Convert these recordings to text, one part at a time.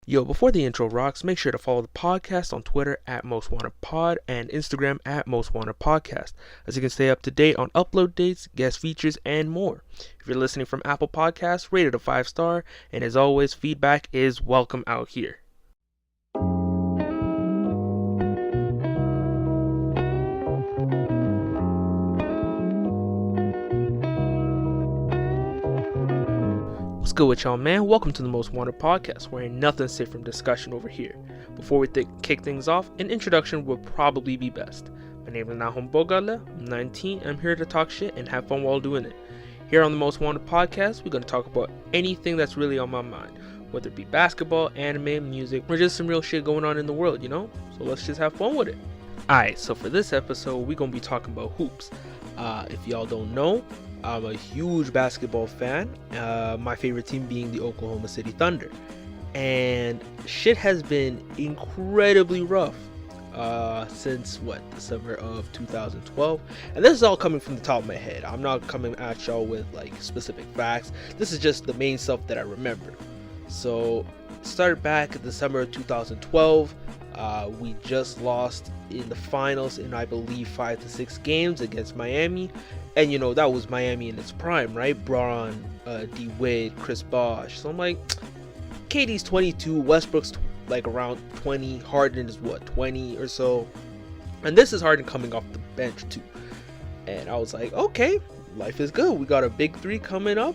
Yo, before the intro rocks, make sure to follow the podcast on Twitter at MostWantedPod and Instagram at MostWantedPodcast, as you can stay up to date on upload dates, guest features, and more. If you're listening from Apple Podcasts, rate it a 5-star, and as always, feedback is welcome out here. What's good with y'all, man? Welcome to the Most Wanted Podcast, where ain't nothing safe from discussion over here. Before we kick things off, an introduction would probably be best. My name is Nahum Bogale, I'm 19, and I'm here to talk shit and have fun while doing it. Here on the Most Wanted Podcast, we're going to talk about anything that's really on my mind, whether it be basketball, anime, music, or just some real shit going on in the world, you know? So let's just have fun with it. Alright, so for this episode, we're going to be talking about hoops. If y'all don't know, I'm a huge basketball fan, my favorite team being the Oklahoma City Thunder. And shit has been incredibly rough since the summer of 2012. And this is all coming from the top of my head. I'm not coming at y'all with like specific facts. This is just the main stuff that I remember. So started back in the summer of 2012. We just lost in the finals in I believe 5 to 6 games against Miami. And you know, that was Miami in its prime, right? Braun, D Wade, Chris Bosh. So I'm like, KD's 22, Westbrook's like around 20, Harden is 20 or so. And this is Harden coming off the bench too. And I was like, okay, life is good. We got a big three coming up.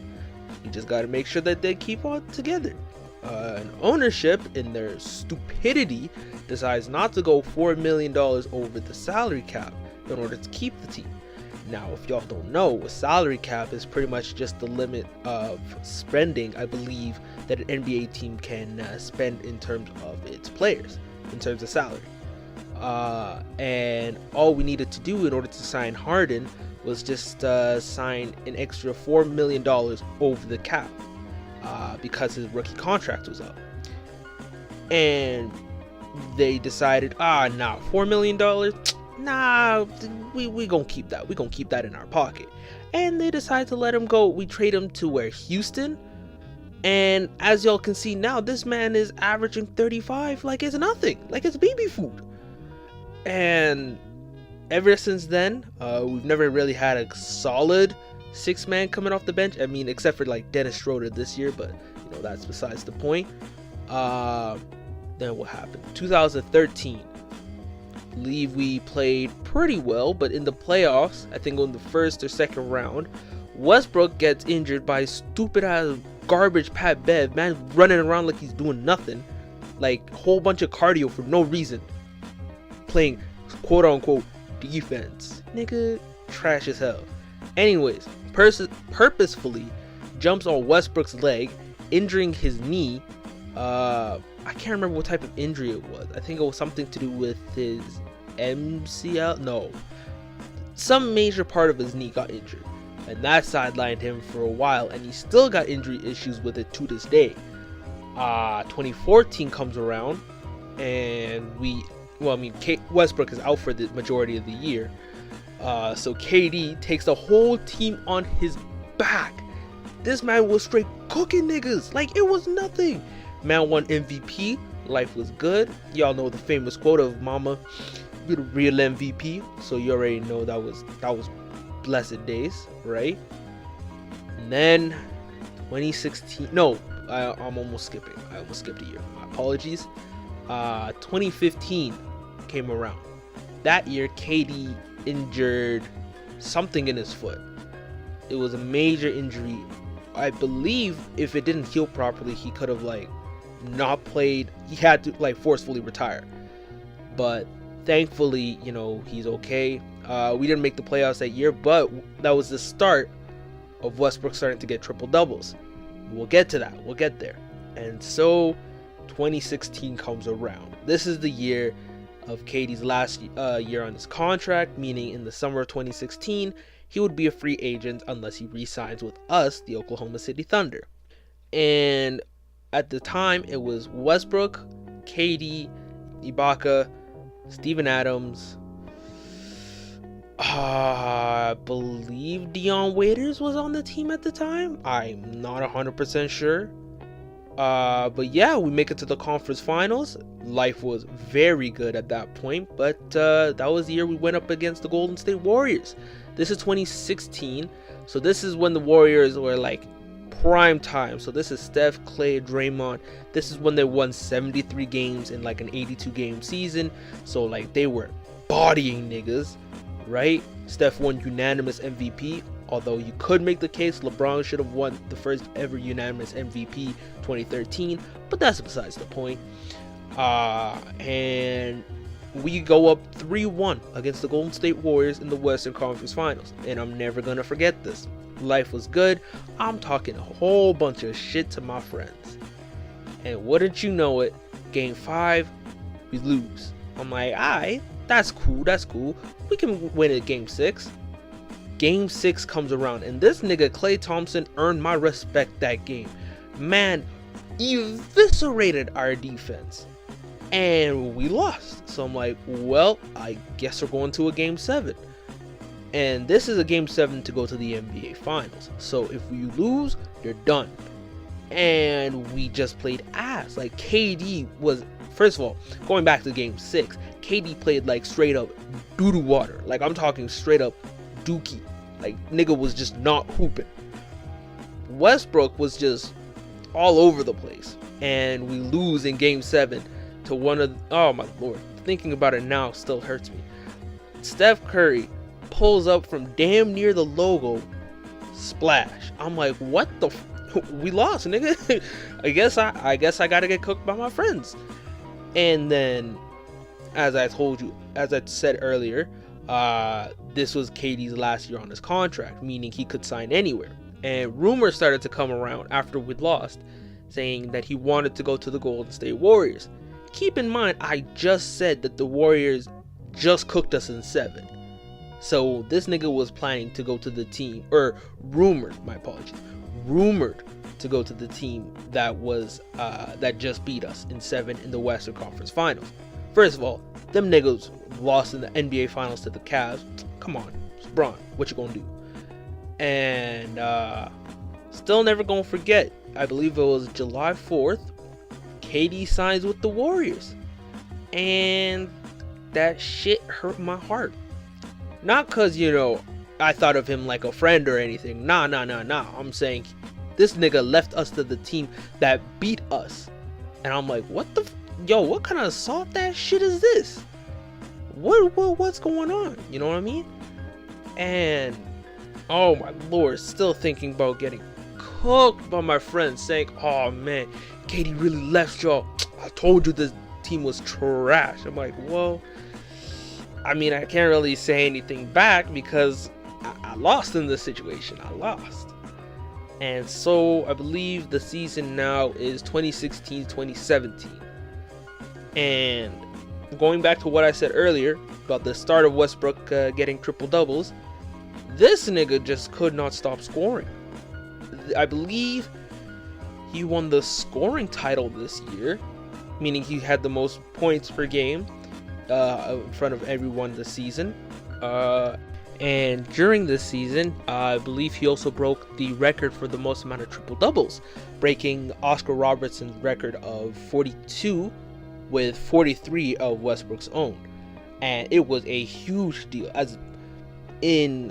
We just got to make sure that they keep on together. And ownership, in their stupidity, decides not to go $4 million over the salary cap in order to keep the team. Now, if y'all don't know, a salary cap is pretty much just the limit of spending, I believe, that an NBA team can spend in terms of its players, in terms of salary. And all we needed to do in order to sign Harden was just sign an extra $4 million over the cap because his rookie contract was up. And they decided, $4 million? Nah, we gonna keep that. We gonna keep that in our pocket. And they decided to let him go. We trade him to Houston. And as y'all can see now, this man is averaging 35 like it's nothing. Like it's baby food. And ever since then, we've never really had a solid 6-man coming off the bench. I mean, except for like Dennis Schroeder this year, but you know, that's besides the point. Then what happened? 2013. I believe we played pretty well, but in the playoffs, I think on the first or second round, Westbrook gets injured by stupid ass garbage Pat Bev, man running around like he's doing nothing, like whole bunch of cardio for no reason, playing quote unquote defense. Nigga, trash as hell. Anyways, purposefully jumps on Westbrook's leg, injuring his knee. I can't remember what type of injury it was. I think it was something to do with his MCL. No, some major part of his knee got injured, and that sidelined him for a while, and he still got injury issues with it to this day. 2014 comes around, and Westbrook is out for the majority of the year. So KD takes the whole team on his back. This man was straight cooking niggas like it was nothing. Man won MVP. Life was good. Y'all know the famous quote of "Mama, you're the real MVP." So you already know that was blessed days, right? And then 2016. No, I'm almost skipping. I almost skipped a year. My apologies. 2015 came around. That year, KD injured something in his foot. It was a major injury. I believe if it didn't heal properly, he could have not played. He had to forcefully retire, but thankfully, you know, he's okay. We didn't make the playoffs that year, but that was the start of Westbrook starting to get triple doubles. We'll get to that. We'll get there. And so 2016 comes around. This is the year of KD's last year on his contract, meaning in the summer of 2016 he would be a free agent unless he re-signs with us, the Oklahoma City Thunder. And at the time, it was Westbrook, KD, Ibaka, Steven Adams. I believe Dion Waiters was on the team at the time. I'm not 100% sure. But yeah, we make it to the conference finals. Life was very good at that point, but that was the year we went up against the Golden State Warriors. This is 2016, so this is when the Warriors were like prime time. So this is Steph, Clay, Draymond. This is when they won 73 games in like an 82 game season. So like they were bodying niggas, right? Steph won unanimous MVP, although you could make the case LeBron should have won the first ever unanimous MVP 2013, but that's besides the point. And we go up 3-1 against the Golden State Warriors in the Western Conference Finals, and I'm never gonna forget this. Life was good. I'm talking a whole bunch of shit to my friends, and wouldn't you know it, game 5 we lose. I'm like, alright, that's cool, we can win at game 6. Game 6 comes around, and this nigga Klay Thompson earned my respect that game. Man, eviscerated our defense, and we lost. So I'm like, well, I guess we're going to a game 7. And this is a game 7 to go to the NBA Finals. So if we lose, you're done. And we just played ass. Like, KD was, first of all, going back to game 6, KD played like straight up doo-doo water. Like, I'm talking straight up dookie. Like, nigga was just not hooping. Westbrook was just all over the place, and we lose in game 7 to one of, oh my lord, thinking about it now still hurts me. Steph Curry pulls up from damn near the logo, splash. I'm like, what the we lost, nigga. I guess I gotta get cooked by my friends. And then, as I said earlier, this was KD's last year on his contract, meaning he could sign anywhere. And rumors started to come around after we lost, saying that he wanted to go to the Golden State Warriors. Keep in mind, I just said that the Warriors just cooked us in 7. So this nigga was planning to go to the team, or rumored to go to the team that was that just beat us in 7 in the Western Conference Finals. First of all, them niggas lost in the NBA Finals to the Cavs. Come on, it's Bron, what you gonna do? And still never gonna forget, I believe it was July 4th, KD signs with the Warriors, and that shit hurt my heart. Not cause, you know, I thought of him like a friend or anything. Nah. I'm saying this nigga left us to the team that beat us, and I'm like, what the what kind of soft ass shit is this? What's going on? You know what I mean? And oh my lord, still thinking about getting cooked by my friends, saying, oh man, KD really left y'all. I told you this team was trash. I'm like, well, I mean, I can't really say anything back because I lost in this situation. I lost. And so I believe the season now is 2016-2017. And going back to what I said earlier about the start of Westbrook getting triple doubles, this nigga just could not stop scoring. I believe he won the scoring title this year, meaning he had the most points per game in front of everyone this season. And during this season, I believe he also broke the record for the most amount of triple doubles, breaking Oscar Robertson's record of 42 with 43 of Westbrook's own. And it was a huge deal. As in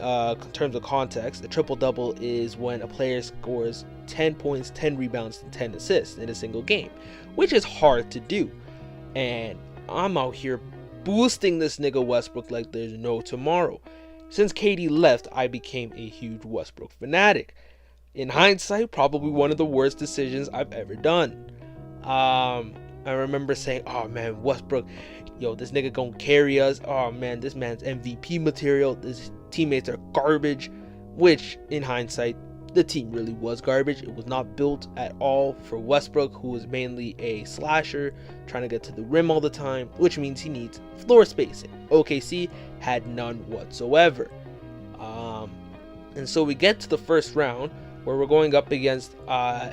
terms of context, a triple double is when a player scores 10 points, 10 rebounds, and 10 assists in a single game, which is hard to do. And I'm out here boosting this nigga Westbrook like there's no tomorrow. Since KD left, I became a huge Westbrook fanatic. In hindsight, probably one of the worst decisions I've ever done. I remember saying, oh man, Westbrook, this nigga gonna carry us. Oh man, this man's MVP material. His teammates are garbage. Which, in hindsight, the team really was garbage. It was not built at all for Westbrook, who was mainly a slasher, trying to get to the rim all the time, which means he needs floor spacing. OKC had none whatsoever. And so we get to the first round, where we're going up against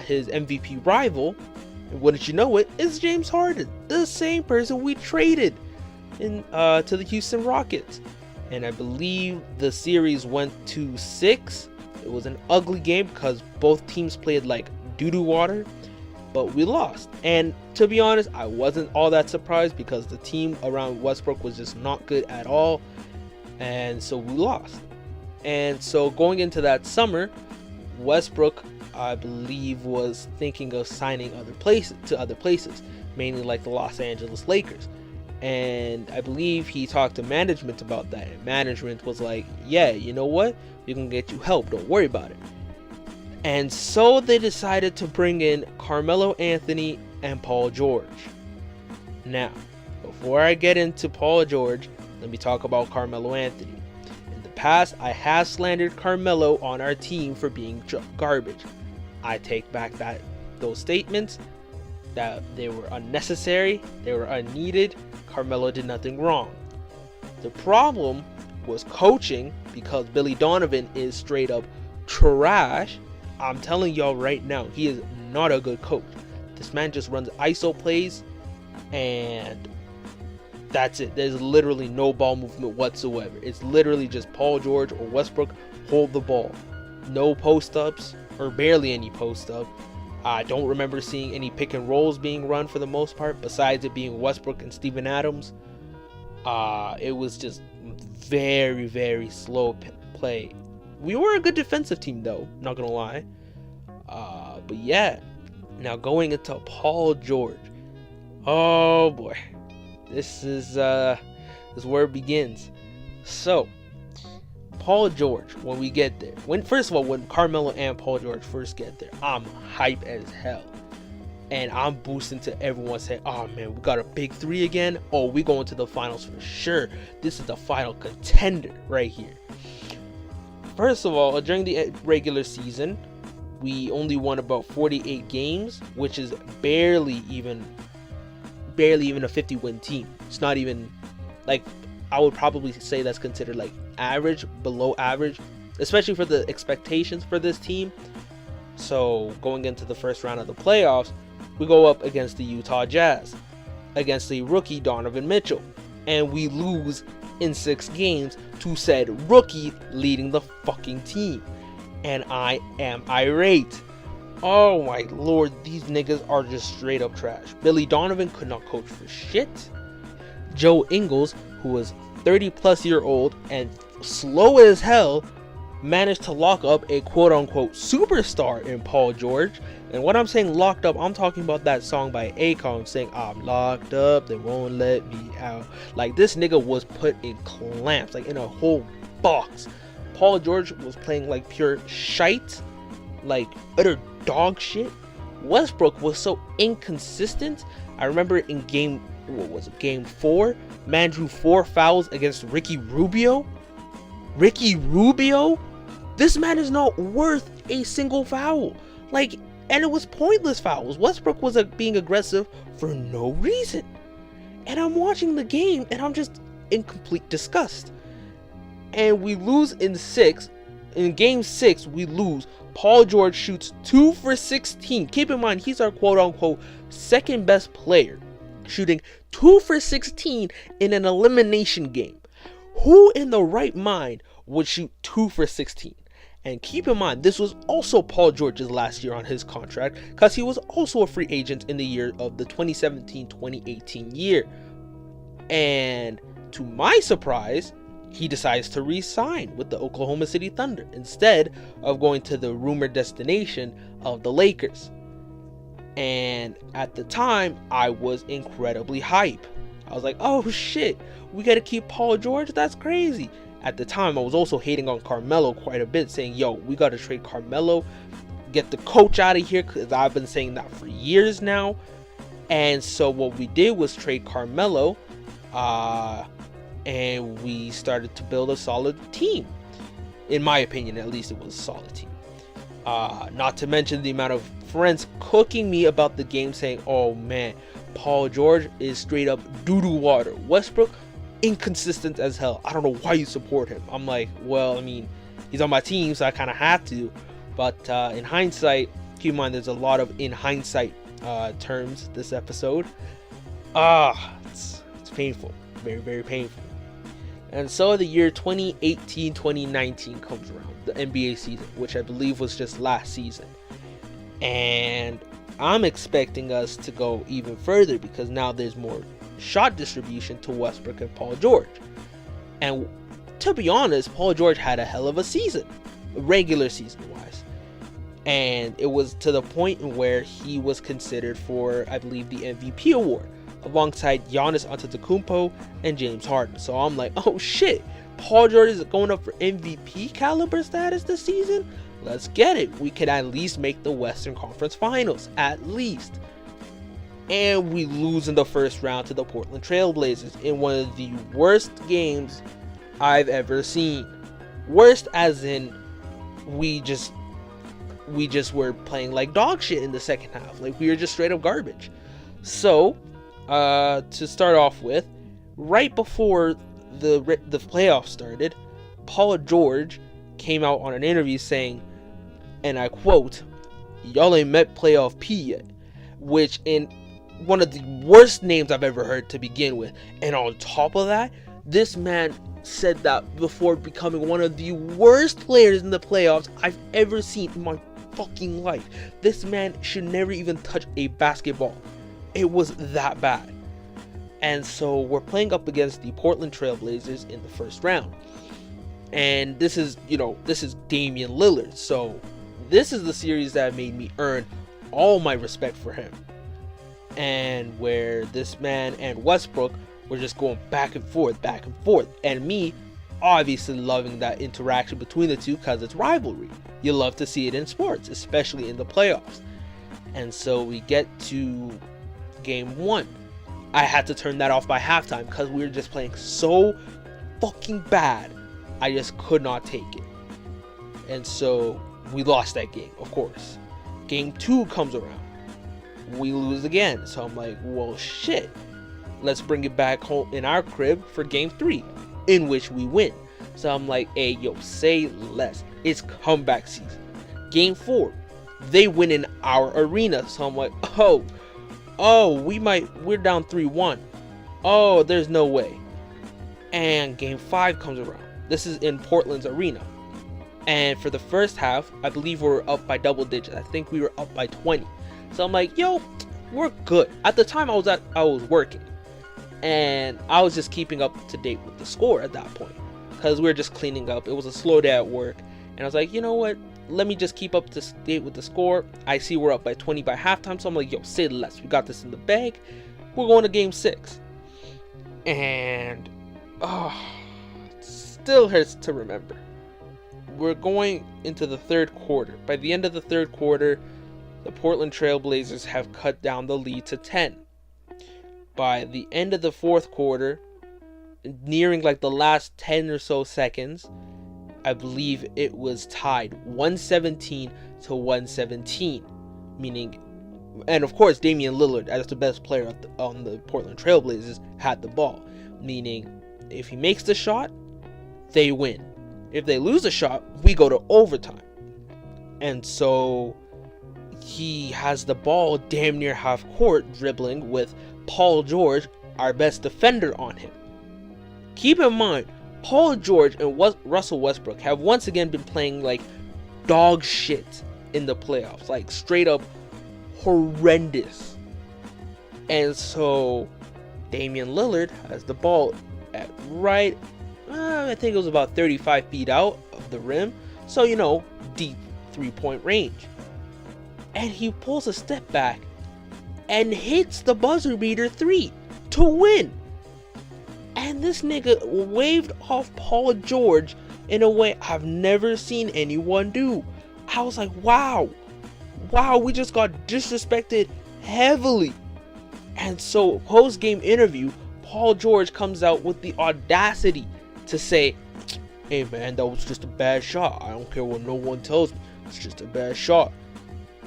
his MVP rival, and wouldn't you know it, it's James Harden, the same person we traded to the Houston Rockets. And I believe the series went to 6. It was an ugly game because both teams played like doo-doo water. but we lost. And to be honest, I wasn't all that surprised because the team around Westbrook was just not good at all, and so we lost. And so going into that summer, Westbrook, I believe, was thinking of signing other places, mainly like the Los Angeles Lakers. And I believe he talked to management about that, and management was like, yeah, you know what, we can get you help, don't worry about it. And so they decided to bring in Carmelo Anthony and Paul George. Now, before I get into Paul George, let me talk about Carmelo Anthony. In the past, I have slandered Carmelo on our team for being garbage. I take back those statements, that they were unnecessary, they were unneeded. Carmelo did nothing wrong. The problem was coaching, because Billy Donovan is straight up trash. I'm telling y'all right now, he is not a good coach. This man just runs ISO plays, and that's it. There's literally no ball movement whatsoever. It's literally just Paul George or Westbrook hold the ball. No post-ups, or barely any post-up. I don't remember seeing any pick and rolls being run for the most part, besides it being Westbrook and Steven Adams. It was just very, very slow play. We were a good defensive team though, not gonna lie. But yeah, now going into Paul George. Oh boy, this is where it begins. So Paul George, when we get there, first of all, when Carmelo and Paul George first get there, I'm hype as hell. And I'm boosting to everyone saying, oh man, we got a big three again. Oh, we going to the finals for sure. This is the final contender right here. First of all, during the regular season, we only won about 48 games, which is barely even a 50-win team. It's not even, like, I would probably say that's considered like average, below average, especially for the expectations for this team. So going into the first round of the playoffs, we go up against the Utah Jazz, against the rookie Donovan Mitchell, and we lose in 6 games to said rookie leading the fucking team. And I am irate. Oh my lord, these niggas are just straight up trash. Billy Donovan could not coach for shit. Joe Ingles, who was 30-plus-year-old and slow as hell, managed to lock up a quote-unquote superstar in Paul George. And when I'm saying locked up, I'm talking about that song by Akon saying, I'm locked up, they won't let me out. Like, this nigga was put in clamps, like in a whole box. Paul George was playing like pure shite, like utter dog shit. Westbrook was so inconsistent. I remember in game 4, man drew 4 fouls against Ricky Rubio. This man is not worth a single foul. Like, and it was pointless fouls. Westbrook was being aggressive for no reason. And I'm watching the game and I'm just in complete disgust. And we lose in 6. In game 6, we lose. Paul George shoots 2 for 16. Keep in mind, he's our quote-unquote second best player, shooting 2 for 16 in an elimination game. Who in the right mind would shoot 2 for 16? And keep in mind, this was also Paul George's last year on his contract, because he was also a free agent in the year of the 2017-2018 year. And to my surprise, he decides to re-sign with the Oklahoma City Thunder instead of going to the rumored destination of the Lakers. And at the time, I was incredibly hype. I was like, oh shit, we gotta keep Paul George? That's crazy. At the time, I was also hating on Carmelo quite a bit, saying, yo, we gotta trade Carmelo, get the coach out of here, because I've been saying that for years now. And so what we did was trade Carmelo, and we started to build a solid team. In my opinion, at least, it was a solid team. Not to mention the amount of friends cooking me about the game, saying, oh man, Paul George is straight up doo-doo water. Westbrook, inconsistent as hell. I don't know why you support him. I'm like, well, I mean, he's on my team, so I kind of have to. But in hindsight, keep in mind there's a lot of in hindsight terms this episode. It's painful. Very, very painful. And so the year 2018-2019 comes around, the NBA season, which I believe was just last season. And I'm expecting us to go even further because now there's more shot distribution to Westbrook and Paul George. And to be honest, Paul George had a hell of a season, regular season wise. And it was to the point where he was considered for, I believe, the MVP award alongside Giannis Antetokounmpo and James Harden. So I'm like, oh shit, Paul George is going up for MVP caliber status this season? Let's get it. We could at least make the Western Conference Finals, at least. And we lose in the first round to the Portland Trailblazers in one of the worst games I've ever seen. Worst as in we just were playing like dog shit in the second half. Like, we were just straight up garbage. So, to start off with, right before the playoffs started, Paul George came out on an interview saying, and I quote, "Y'all ain't met playoff P yet," which in one of the worst names I've ever heard to begin with. And on top of that, this man said that before becoming one of the worst players in the playoffs I've ever seen in my fucking life. This man should never even touch a basketball. It was that bad. And so we're playing up against the Portland Trailblazers in the first round. And this is Damian Lillard. So this is the series that made me earn all my respect for him. And where this man and Westbrook were just going back and forth. And me, obviously loving that interaction between the two because it's rivalry. You love to see it in sports, especially in the playoffs. And so we get to game one. I had to turn that off by halftime because we were just playing so fucking bad. I just could not take it. And so we lost that game, of course. Game two comes around. We lose again. So I'm like, well, shit. Let's bring it back home in our crib for game three, in which we win. So I'm like, hey, yo, say less. It's comeback season. Game four, they win in our arena. So I'm like, we're down 3-1. Oh, there's no way. And game five comes around. This is in Portland's arena. And for the first half, I believe we were up by double digits. I think we were up by 20. So I'm like, yo, we're good. At the time I was working. And I was just keeping up to date with the score at that point. Because we were just cleaning up. It was a slow day at work. And I was like, you know what? Let me just keep up to date with the score. I see we're up by 20 by halftime. So I'm like, yo, say less. We got this in the bag. We're going to game 6. And, it still hurts to remember. We're going into the third quarter. By the end of the third quarter, the Portland Trailblazers have cut down the lead to 10. By the end of the fourth quarter, nearing like the last 10 or so seconds, I believe it was tied 117 to 117. Meaning, and of course, Damian Lillard, as the best player on the Portland Trailblazers, had the ball. Meaning, if he makes the shot, they win. If they lose a shot, we go to overtime. And so he has the ball damn near half court, dribbling with Paul George, our best defender, on him. Keep in mind, Paul George and Russell Westbrook have once again been playing like dog shit in the playoffs. Like straight up horrendous. And so Damian Lillard has the ball at right, I think it was about 35 feet out of the rim. So, deep 3-point range. And he pulls a step back and hits the buzzer beater 3 to win. And this nigga waved off Paul George in a way I've never seen anyone do. I was like, wow, we just got disrespected heavily. And so post-game interview, Paul George comes out with the audacity to say, hey man, that was just a bad shot. I don't care what no one tells me. It's just a bad shot.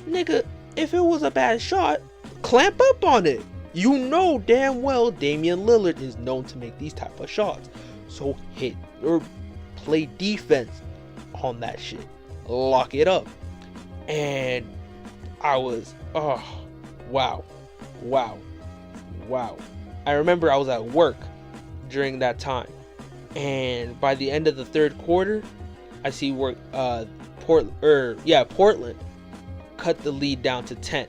Nigga, if it was a bad shot, clamp up on it. You know damn well Damian Lillard is known to make these type of shots. So hit or play defense on that shit. Lock it up. And I was, wow. I remember I was at work during that time. And by the end of the third quarter, I see where Portland cut the lead down to 10.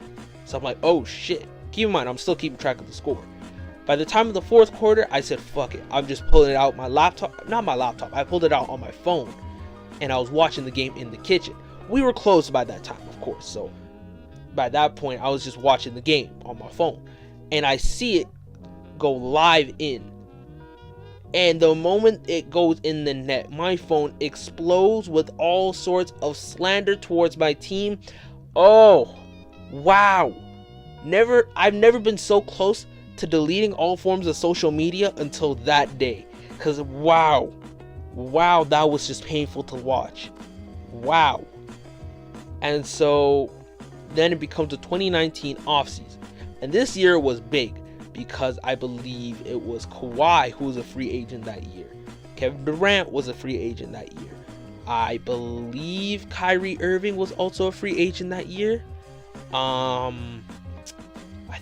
So I'm like, oh shit. Keep in mind, I'm still keeping track of the score. By the time of the fourth quarter, I said, fuck it. I'm just pulling it out my laptop. Not my laptop. I pulled it out on my phone. And I was watching the game in the kitchen. We were closed by that time, of course. So by that point, I was just watching the game on my phone. And I see it go live in. And the moment it goes in the net, my phone explodes with all sorts of slander towards my team. Oh, wow. I've never been so close to deleting all forms of social media until that day. Because wow, that was just painful to watch. Wow. And so then it becomes the 2019 offseason. And this year was big because I believe it was Kawhi who was a free agent that year. Kevin Durant was a free agent that year. I believe Kyrie Irving was also a free agent that year. I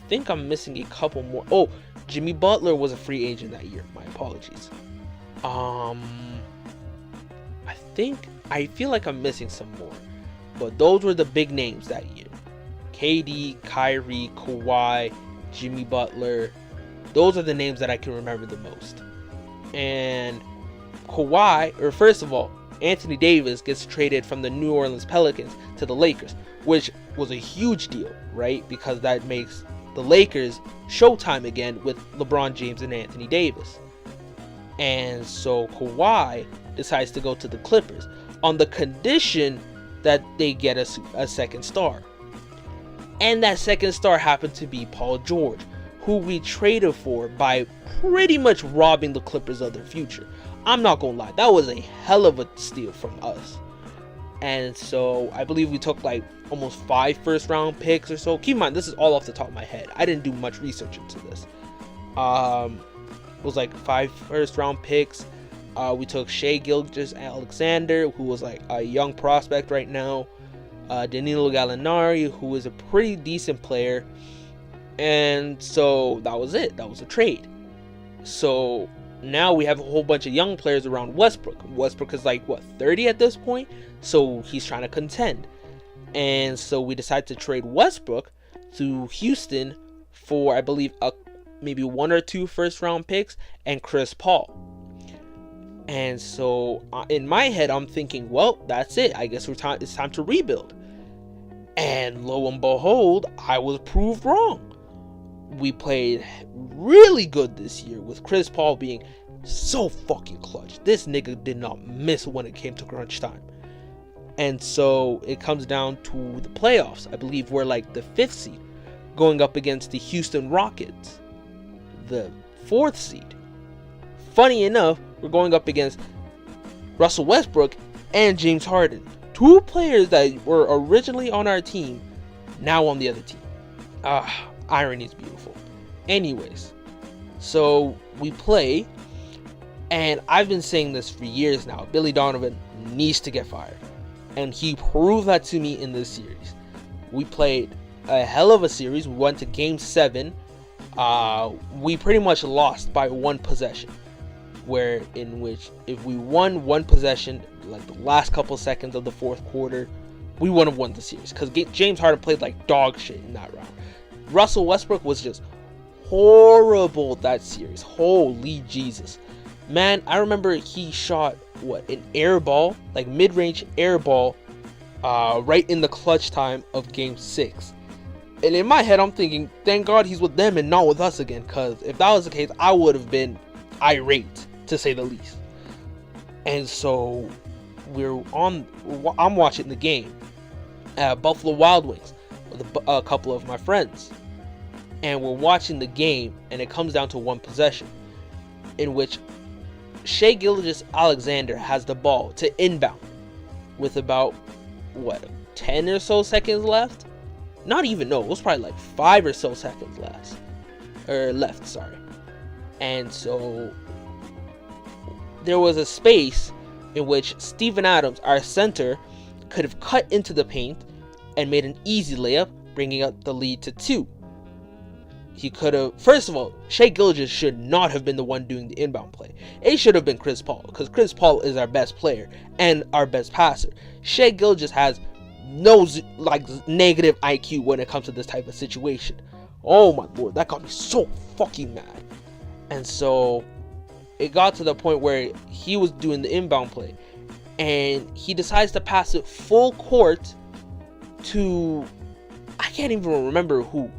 think I'm missing a couple more. Oh, Jimmy Butler was a free agent that year. My apologies. I feel like I'm missing some more. But those were the big names that year. KD, Kyrie, Kawhi, Jimmy Butler. Those are the names that I can remember the most. And first of all, Anthony Davis gets traded from the New Orleans Pelicans to the Lakers, which was a huge deal, right? Because that makes the Lakers Showtime again with LeBron James and Anthony Davis. And so Kawhi decides to go to the Clippers on the condition that they get a second star. And that second star happened to be Paul George, who we traded for by pretty much robbing the Clippers of their future. I'm not gonna lie, that was a hell of a steal from us. And so I believe we took like almost 5 first round picks or so. Keep in mind, this is all off the top of my head. I didn't do much research into this. It was like 5 first round picks. We took Shai Gilgeous-Alexander, who was like a young prospect right now. Danilo Gallinari, who is a pretty decent player. And so that was it. That was a trade. So now we have a whole bunch of young players around Westbrook. Westbrook is like, 30 at this point? So he's trying to contend. And so we decided to trade Westbrook to Houston for, I believe, maybe 1 or 2 first round picks and Chris Paul. And so in my head, I'm thinking, well, that's it. I guess it's time to rebuild. And lo and behold, I was proved wrong. We played really good this year with Chris Paul being so fucking clutch. This nigga did not miss when it came to crunch time. And so it comes down to the playoffs. I believe we're like the 5th seed going up against the Houston Rockets, the 4th seed. Funny enough, we're going up against Russell Westbrook and James Harden. 2 players that were originally on our team, now on the other team. Irony is beautiful. Anyways, so we play, and I've been saying this for years now. Billy Donovan needs to get fired. And he proved that to me in this series. We played a hell of a series. We went to game 7. We pretty much lost by 1 possession. In which if we won 1 possession, like the last couple seconds of the 4th quarter, we would have won the series. Because James Harden played like dog shit in that round. Russell Westbrook was just horrible that series. Holy Jesus. Man, I remember he shot, an air ball, like mid-range air ball, right in the clutch time of game 6. And in my head, I'm thinking, thank God he's with them and not with us again. Because if that was the case, I would have been irate, to say the least. And so I'm watching the game at Buffalo Wild Wings with a couple of my friends. And we're watching the game, and it comes down to 1 possession, in which Shai Gilgeous-Alexander has the ball to inbound with about 10 or so seconds left. Not even, no, it was probably like 5 or so seconds left. And so there was a space in which Steven Adams, our center, could have cut into the paint and made an easy layup, bringing up the lead to 2. He could have, first of all, Shai Gilgeous should not have been the one doing the inbound play. It should have been Chris Paul, because Chris Paul is our best player and our best passer. Shai Gilgeous has negative IQ when it comes to this type of situation. Oh my lord, that got me so fucking mad. And so it got to the point where he was doing the inbound play, and he decides to pass it full court to, I can't even remember who.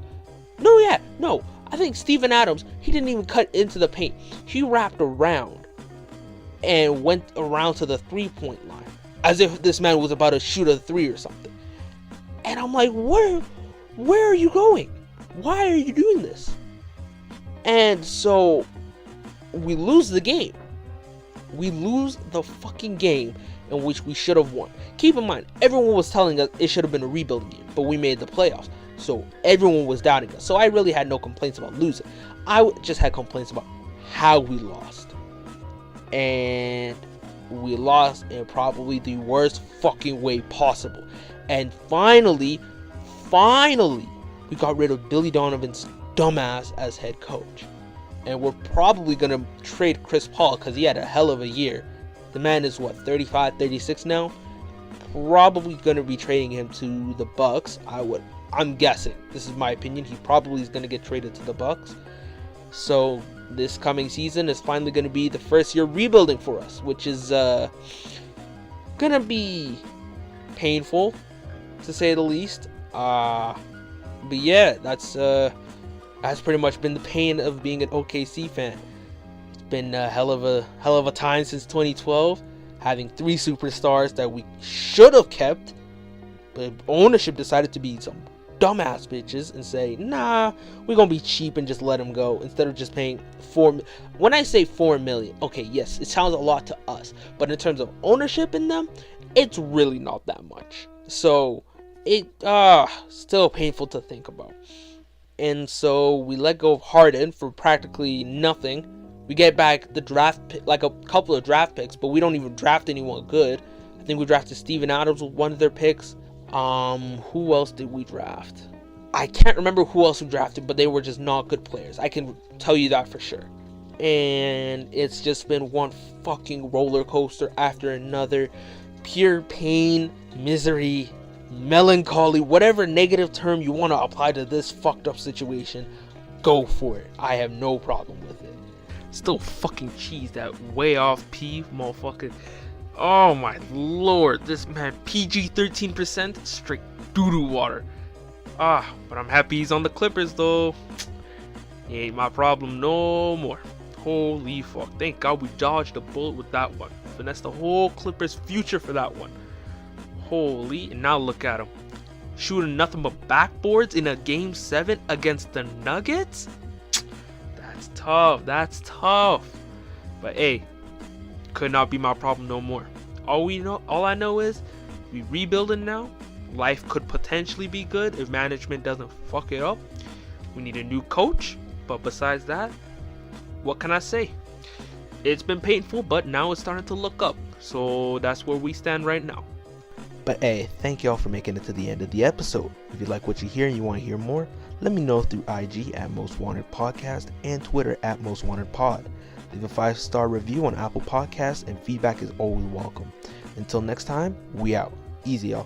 No, I think Steven Adams. He didn't even cut into the paint. He wrapped around and went around to the 3-point line, as if this man was about to shoot a 3 or something. And I'm like, where are you going? Why are you doing this? And so we lose the game. We lose the fucking game in which we should have won. Keep in mind, everyone was telling us it should have been a rebuilding game, but we made the playoffs. So everyone was doubting us. So I really had no complaints about losing. I just had complaints about how we lost. And we lost in probably the worst fucking way possible. And finally, we got rid of Billy Donovan's dumbass as head coach. And we're probably going to trade Chris Paul because he had a hell of a year. The man is 35, 36 now. Probably going to be trading him to the Bucks. I'm guessing. This is my opinion. He probably is going to get traded to the Bucks. So this coming season is finally going to be the first year rebuilding for us, which is going to be painful, to say the least. But yeah, that's pretty much been the pain of being an OKC fan. It's been a hell of a time since 2012, having 3 superstars that we should have kept, but ownership decided to be some dumbass bitches and say, nah, we're gonna be cheap and just let them go instead of just paying when I say $4 million, okay, yes, it sounds a lot to us, but in terms of ownership in them, it's really not that much. So it still painful to think about. And so we let go of Harden for practically nothing. We get back the draft like a couple of draft picks, but we don't even draft anyone good. I think we drafted Steven Adams with one of their picks. Who else did we draft? I can't remember who else we drafted, but they were just not good players. I can tell you that for sure. And it's just been one fucking roller coaster after another. Pure pain, misery, melancholy, whatever negative term you want to apply to this fucked up situation, go for it. I have no problem with it. Still fucking cheese that way off P, motherfucker. Oh my lord, this man, PG 13%, straight doo-doo water. But I'm happy he's on the Clippers though. He ain't my problem no more. Holy fuck, thank God we dodged a bullet with that one. Finessed the whole Clippers future for that one. Holy, and now look at him. Shooting nothing but backboards in a game 7 against the Nuggets? That's tough. But hey, could not be my problem no more. All I know is we rebuilding now. Life could potentially be good if management doesn't fuck it up. We need a new coach, but besides that, what can I say? It's been painful, but now it's starting to look up. So that's where we stand right now. But hey, thank y'all for making it to the end of the episode. If you like what you hear and you want to hear more, let me know through IG at Most Wanted Podcast and Twitter at Most Wanted Pod. Leave a 5-star review on Apple Podcasts, and feedback is always welcome. Until next time, we out. Easy, y'all.